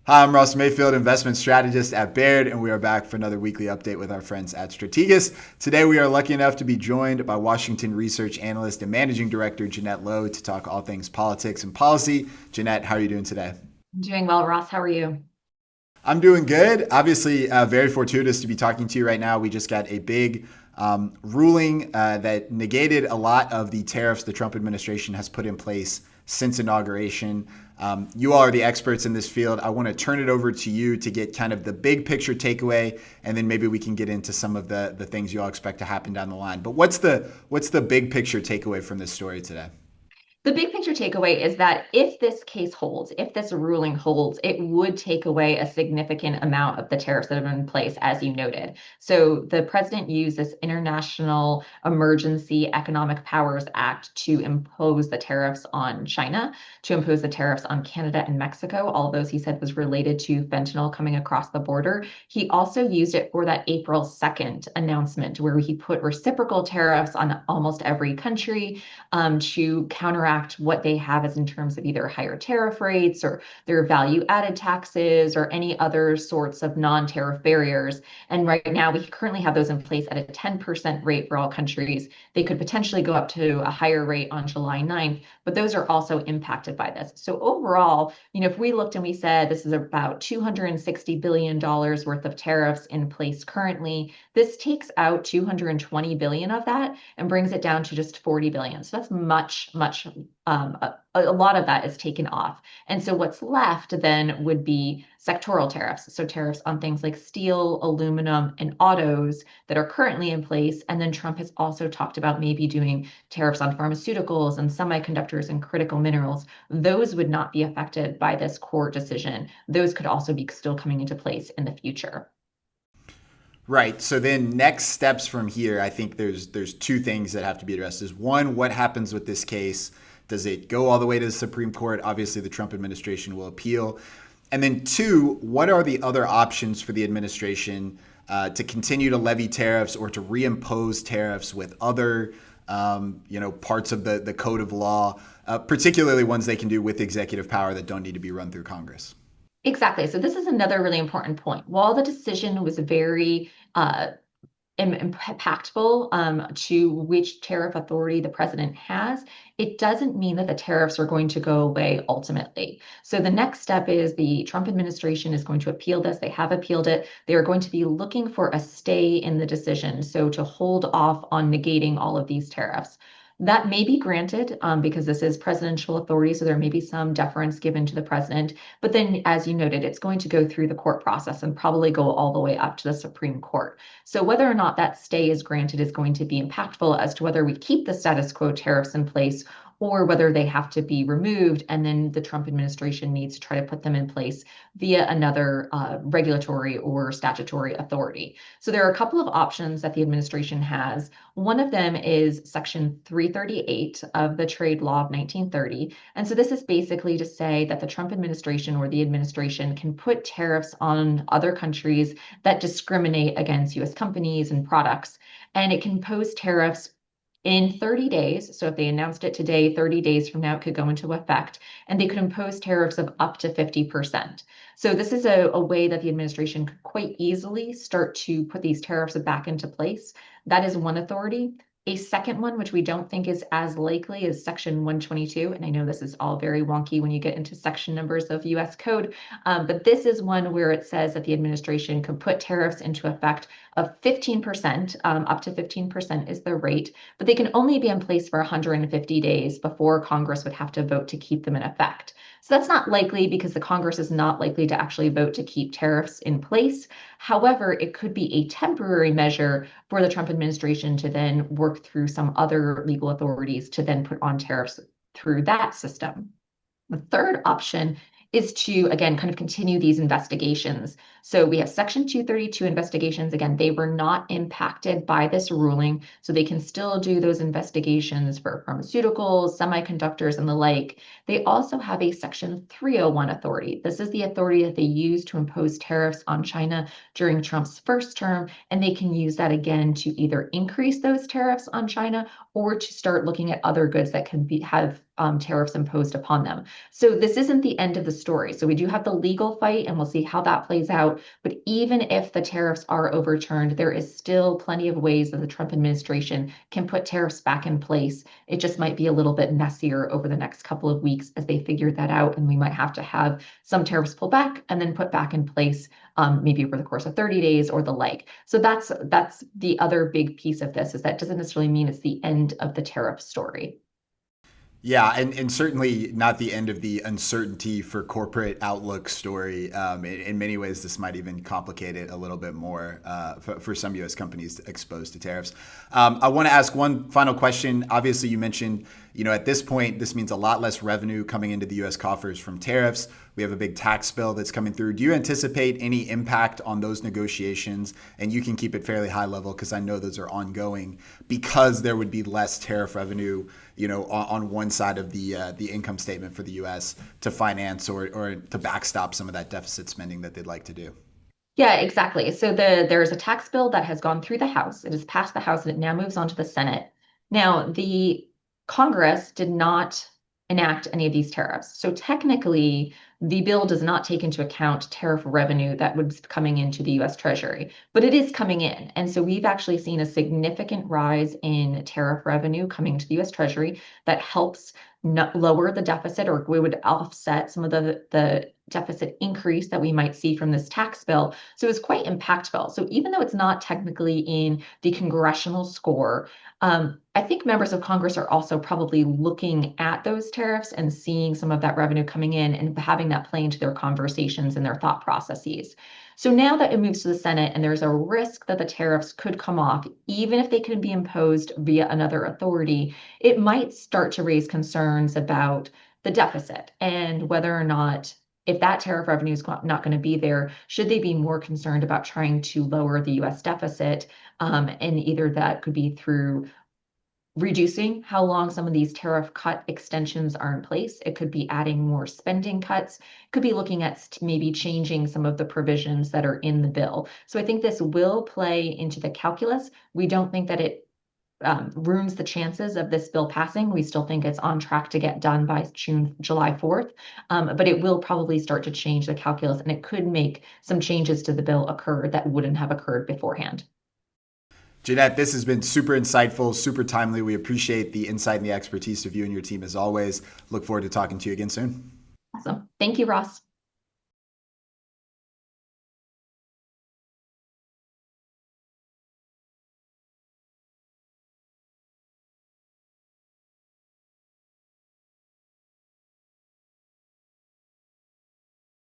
Hi, I'm Ross Mayfield, investment strategist at Baird, and we are back for another weekly update with our friends at Strategas. Today, we are lucky enough to be joined by Washington research analyst and managing director Jeannette Lowe to talk all things politics and policy. Jeannette, how are you doing today? Doing well, Ross. How are you? I'm doing good. Obviously, very fortuitous to be talking to you right now. We just got a big ruling that negated a lot of the tariffs the Trump administration has put in place since inauguration. You all are the experts in this field. I want to turn it over to you to get kind of the big picture takeaway, and then maybe we can get into some of the things you all expect to happen down the line. But what's the big picture takeaway from this story today? The big picture takeaway is that if this case holds, if this ruling holds, it would take away a significant amount of the tariffs that have been in place, as you noted. So the president used this International Emergency Economic Powers Act to impose the tariffs on China, to impose the tariffs on Canada and Mexico. All of those he said was related to fentanyl coming across the border. He also used it for that April 2nd announcement where he put reciprocal tariffs on almost every country to counteract what they have as in terms of either higher tariff rates or their value added taxes or any other sorts of non-tariff barriers. And right now, we currently have those in place at a 10% rate for all countries. They could potentially go up to a higher rate on July 9th, but those are also impacted by this. So overall, if we looked and we said this is about $260 billion worth of tariffs in place currently, this takes out 220 billion of that and brings it down to just 40 billion. So that's much, a lot of that is taken off. And so what's left then would be sectoral tariffs. So tariffs on things like steel, aluminum, and autos that are currently in place. And then Trump has also talked about maybe doing tariffs on pharmaceuticals and semiconductors and critical minerals. Those would not be affected by this court decision. Those could also be still coming into place in the future. Right. So then next steps from here, I think there's two things that have to be addressed. Is one, what happens with this case? Does it go all the way to the Supreme Court? Obviously, the Trump administration will appeal. And then two, what are the other options for the administration to continue to levy tariffs or to reimpose tariffs with other parts of the code of law, particularly ones they can do with executive power that don't need to be run through Congress? Exactly. So this is another really important point. While the decision was very impactful to which tariff authority the president has, it doesn't mean that the tariffs are going to go away ultimately. So the next step is the Trump administration is going to appeal this. They have appealed it. They are going to be looking for a stay in the decision, so to hold off on negating all of these tariffs. That may be granted because this is presidential authority, so there may be some deference given to the president. But then, as you noted, it's going to go through the court process and probably go all the way up to the Supreme Court. So whether or not that stay is granted is going to be impactful as to whether we keep the status quo tariffs in place or whether they have to be removed. And then the Trump administration needs to try to put them in place via another regulatory or statutory authority. So there are a couple of options that the administration has. One of them is Section 338 of the Trade Law of 1930. And so this is basically to say that the Trump administration or the administration can put tariffs on other countries that discriminate against US companies and products. And it can impose tariffs in 30 days. So if they announced it today, 30 days from now, it could go into effect, and they could impose tariffs of up to 50%. So this is a way that the administration could quite easily start to put these tariffs back into place. That is one authority. A second one, which we don't think is as likely, is Section 122. And I know this is all very wonky when you get into section numbers of US code, but this is one where it says that the administration could put tariffs into effect of 15%, up to 15% is the rate, but they can only be in place for 150 days before Congress would have to vote to keep them in effect. So that's not likely because the Congress is not likely to actually vote to keep tariffs in place. However, it could be a temporary measure for the Trump administration to then work through some other legal authorities to then put on tariffs through that system. The third option is to, again, kind of continue these investigations. So we have Section 232 investigations. Again, they were not impacted by this ruling, so they can still do those investigations for pharmaceuticals, semiconductors, and the like. They also have a Section 301 authority. This is the authority that they use to impose tariffs on China during Trump's first term, and they can use that again to either increase those tariffs on China or to start looking at other goods that can have tariffs imposed upon them. So this isn't the end of the story. So we do have the legal fight, and we'll see how that plays out. But even if the tariffs are overturned, there is still plenty of ways that the Trump administration can put tariffs back in place. It just might be a little bit messier over the next couple of weeks as they figure that out, and we might have to have some tariffs pulled back and then put back in place, maybe over the course of 30 days or the like. So that's the other big piece of this, is that doesn't necessarily mean it's the end of the tariff story. Yeah, and certainly not the end of the uncertainty for corporate outlook story. In many ways, this might even complicate it a little bit more for some U.S. companies exposed to tariffs. I want to ask one final question. Obviously, you mentioned, at this point, this means a lot less revenue coming into the U.S. coffers from tariffs. We have a big tax bill that's coming through. Do you anticipate any impact on those negotiations? And you can keep it fairly high level because I know those are ongoing, because there would be less tariff revenue, on one side of the income statement for the U.S. to finance or to backstop some of that deficit spending that they'd like to do. Yeah, exactly. So there's a tax bill that has gone through the House. It has passed the House and it now moves on to the Senate. Now, the Congress did not enact any of these tariffs. So technically, the bill does not take into account tariff revenue that was coming into the US Treasury, but it is coming in. And so we've actually seen a significant rise in tariff revenue coming to the US Treasury that helps lower the deficit, or we would offset some of the deficit increase that we might see from this tax bill. So it's quite impactful. So even though it's not technically in the congressional score, I think members of Congress are also probably looking at those tariffs and seeing some of that revenue coming in and having that play into their conversations and their thought processes. So now that it moves to the Senate and there's a risk that the tariffs could come off, even if they could be imposed via another authority, it might start to raise concerns about the deficit and whether or not, if that tariff revenue is not going to be there, should they be more concerned about trying to lower the US deficit? And either that could be through reducing how long some of these tariff cut extensions are in place. It could be adding more spending cuts. It could be looking at maybe changing some of the provisions that are in the bill. So I think this will play into the calculus. We don't think that it ruins the chances of this bill passing. We still think it's on track to get done by July 4th, but it will probably start to change the calculus, and it could make some changes to the bill occur that wouldn't have occurred beforehand. Jeannette, this has been super insightful, super timely. We appreciate the insight and the expertise of you and your team as always. Look forward to talking to you again soon. Awesome. Thank you, Ross.